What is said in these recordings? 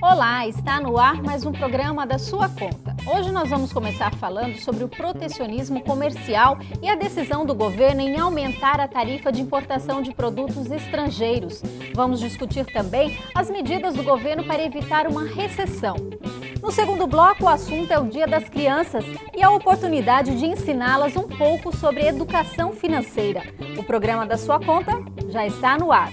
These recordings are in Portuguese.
Olá, está no ar mais um programa da sua conta. Hoje nós vamos começar falando sobre o protecionismo comercial e a decisão do governo em aumentar a tarifa de importação de produtos estrangeiros. Vamos discutir também as medidas do governo para evitar uma recessão. No segundo bloco, o assunto é o Dia das Crianças e a oportunidade de ensiná-las um pouco sobre educação financeira. O programa da sua conta já está no ar.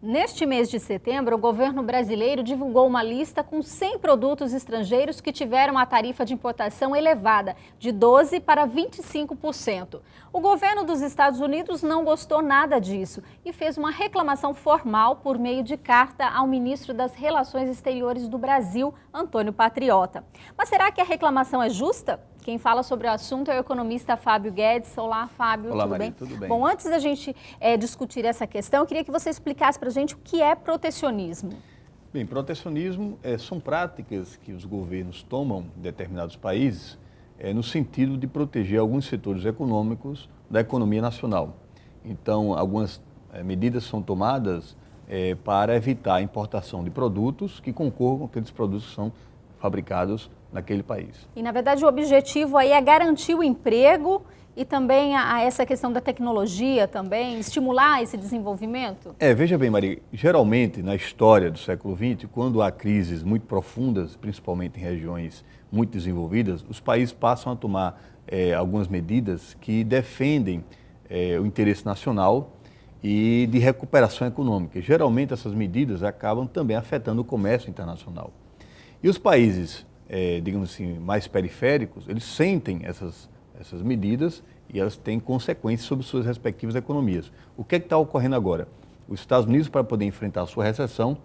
Neste mês de setembro, o governo brasileiro divulgou uma lista com 100 produtos estrangeiros que tiveram a tarifa de importação elevada, de 12% para 25%. O governo dos Estados Unidos não gostou nada disso e fez uma reclamação formal por meio de carta ao ministro das Relações Exteriores do Brasil, Antônio Patriota. Mas será que a reclamação é justa? Quem fala sobre o assunto é o economista Fábio Guedes. Olá, Fábio. Olá, tudo Maria, bem? tudo bem. Bom, antes da gente discutir essa questão, eu queria que você explicasse para a gente o que é protecionismo. Bem, protecionismo são práticas que os governos tomam em determinados países no sentido de proteger alguns setores econômicos da economia nacional. Então, algumas medidas são tomadas para evitar a importação de produtos que concorram com aqueles produtos que são fabricados naquele país. E, na verdade, o objetivo aí é garantir o emprego e também a essa questão da tecnologia também, estimular esse desenvolvimento? Veja bem, Maria, geralmente na história do século XX, quando há crises muito profundas, principalmente em regiões muito desenvolvidas, os países passam a tomar algumas medidas que defendem o interesse nacional e de recuperação econômica. Geralmente essas medidas acabam também afetando o comércio internacional. E os países, digamos assim, mais periféricos, eles sentem essas medidas e elas têm consequências sobre suas respectivas economias. O que é que está ocorrendo agora? Os Estados Unidos, para poder enfrentar a sua recessão,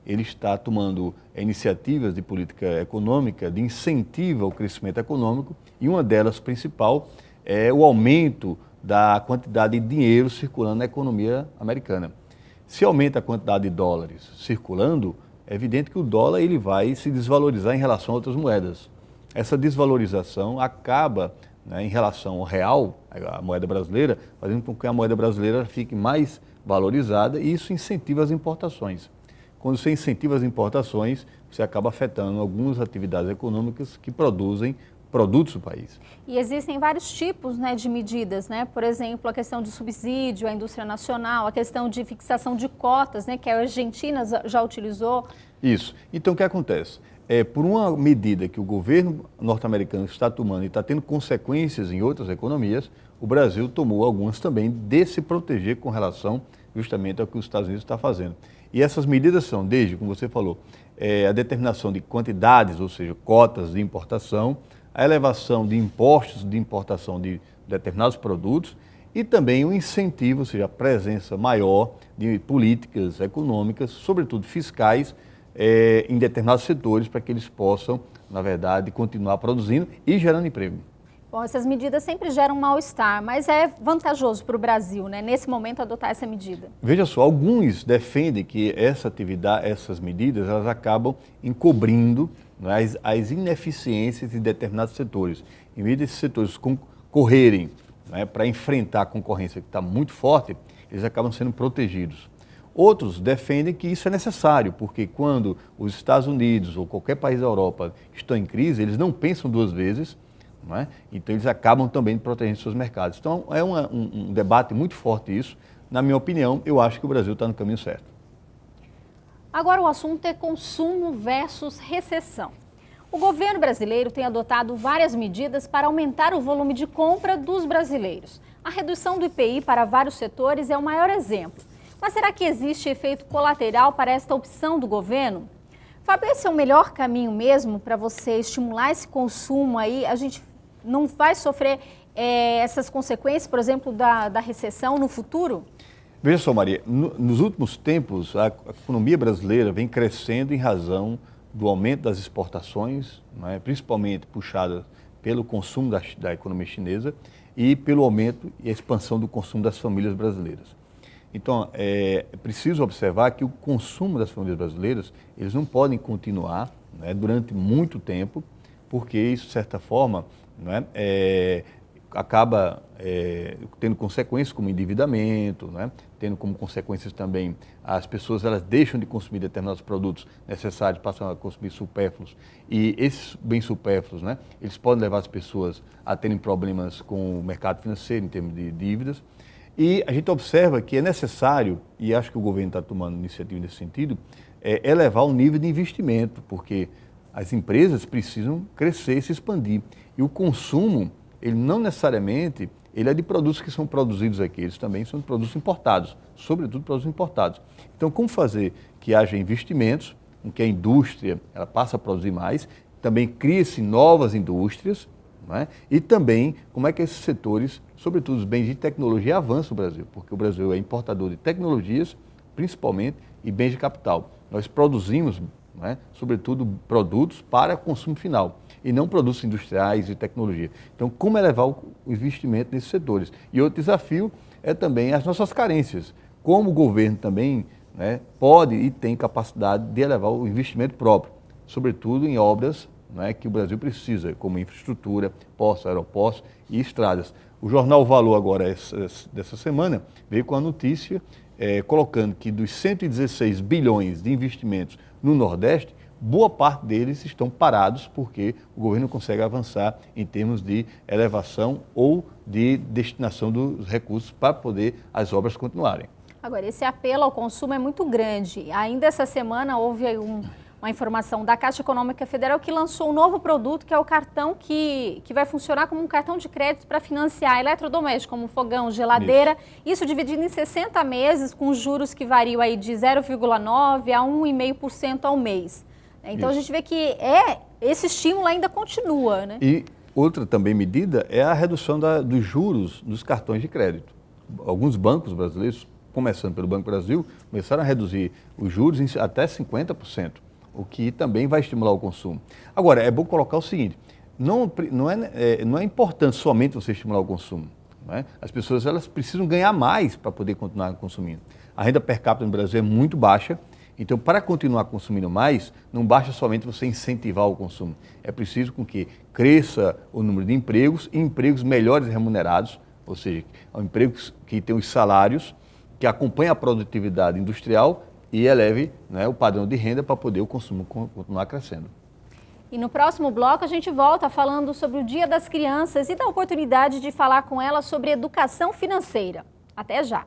ele está tomando iniciativas de política econômica de incentivo ao crescimento econômico e uma delas principal é o aumento da quantidade de dinheiro circulando na economia americana. Se aumenta a quantidade de dólares circulando, é evidente que o dólar ele vai se desvalorizar em relação a outras moedas. Essa desvalorização acaba, em relação ao real, a moeda brasileira, fazendo com que a moeda brasileira fique mais valorizada e isso incentiva as importações. Quando você incentiva as importações, você acaba afetando algumas atividades econômicas que produzem produtos do país. E existem vários tipos de medidas, Por exemplo, a questão de subsídio à indústria nacional, a questão de fixação de cotas, que a Argentina já utilizou. Isso. Então, o que acontece? Por uma medida que o governo norte-americano está tomando e está tendo consequências em outras economias, o Brasil tomou algumas também de se proteger com relação justamente ao que os Estados Unidos estão fazendo. E essas medidas são, desde, como você falou, a determinação de quantidades, ou seja, cotas de importação, a elevação de impostos de importação de determinados produtos e também o incentivo, ou seja, a presença maior de políticas econômicas, sobretudo fiscais, em determinados setores para que eles possam, na verdade, continuar produzindo e gerando emprego. Bom, essas medidas sempre geram mal-estar, mas é vantajoso para o Brasil, nesse momento, adotar essa medida. Veja só, alguns defendem que essa atividade, essas medidas, elas acabam encobrindo as ineficiências de determinados setores. Em vez desses setores correrem para enfrentar a concorrência que está muito forte, eles acabam sendo protegidos. Outros defendem que isso é necessário, porque quando os Estados Unidos ou qualquer país da Europa estão em crise, eles não pensam duas vezes, então eles acabam também protegendo seus mercados. Então é um debate muito forte isso. Na minha opinião, eu acho que o Brasil está no caminho certo. Agora o assunto é consumo versus recessão. O governo brasileiro tem adotado várias medidas para aumentar o volume de compra dos brasileiros. A redução do IPI para vários setores é o maior exemplo. Mas será que existe efeito colateral para esta opção do governo? Fábio, esse é o melhor caminho mesmo para você estimular esse consumo aí? A gente não vai sofrer essas consequências, por exemplo, da recessão no futuro? Veja só, Maria, nos últimos tempos a economia brasileira vem crescendo em razão do aumento das exportações, principalmente puxada pelo consumo da economia chinesa e pelo aumento e expansão do consumo das famílias brasileiras. Então, é preciso observar que o consumo das famílias brasileiras, eles não podem continuar durante muito tempo, porque isso, de certa forma, acaba tendo consequências como endividamento, tendo como consequências também as pessoas elas deixam de consumir determinados produtos necessários, passam a consumir supérfluos. E esses bens supérfluos, né, eles podem levar as pessoas a terem problemas com o mercado financeiro em termos de dívidas. E a gente observa que é necessário, e acho que o governo está tomando iniciativa nesse sentido, elevar o nível de investimento, porque as empresas precisam crescer e se expandir. E o consumo, ele não necessariamente, ele é de produtos que são produzidos aqui, eles também são de produtos importados, sobretudo produtos importados. Então, como fazer que haja investimentos, em que a indústria ela passe a produzir mais, também cria-se novas indústrias, não é? E também como é que esses setores, sobretudo os bens de tecnologia, avançam no Brasil, porque o Brasil é importador de tecnologias, principalmente, e bens de capital. Nós produzimos, não é, sobretudo, produtos para consumo final e não produtos industriais e tecnologia. Então, como elevar o investimento nesses setores? E outro desafio é também as nossas carências. Como o governo também, né, pode e tem capacidade de elevar o investimento próprio, sobretudo em obras, né, que o Brasil precisa, como infraestrutura, portos, aeroportos e estradas. O jornal Valor, agora, dessa semana, veio com a notícia colocando que dos 116 bilhões de investimentos no Nordeste, boa parte deles estão parados porque o governo não consegue avançar em termos de elevação ou de destinação dos recursos para poder as obras continuarem. Agora, esse apelo ao consumo é muito grande. Ainda essa semana houve uma informação da Caixa Econômica Federal que lançou um novo produto, que é o cartão que vai funcionar como um cartão de crédito para financiar eletrodomésticos, como fogão, geladeira. Isso dividido em 60 meses, com juros que variam aí de 0,9% a 1,5% ao mês. Então, a gente vê que esse estímulo ainda continua, né? E outra também medida é a redução dos juros dos cartões de crédito. Alguns bancos brasileiros, começando pelo Banco do Brasil, começaram a reduzir os juros em até 50%, o que também vai estimular o consumo. Agora, é bom colocar o seguinte, não é importante somente você estimular o consumo. Não é? As pessoas elas precisam ganhar mais para poder continuar consumindo. A renda per capita no Brasil é muito baixa, então, para continuar consumindo mais, não basta somente você incentivar o consumo. É preciso com que cresça o número de empregos e empregos melhores remunerados, ou seja, empregos que tenham os salários, que acompanhem a produtividade industrial e eleve, né, o padrão de renda para poder o consumo continuar crescendo. E no próximo bloco a gente volta falando sobre o Dia das Crianças e da oportunidade de falar com elas sobre educação financeira. Até já!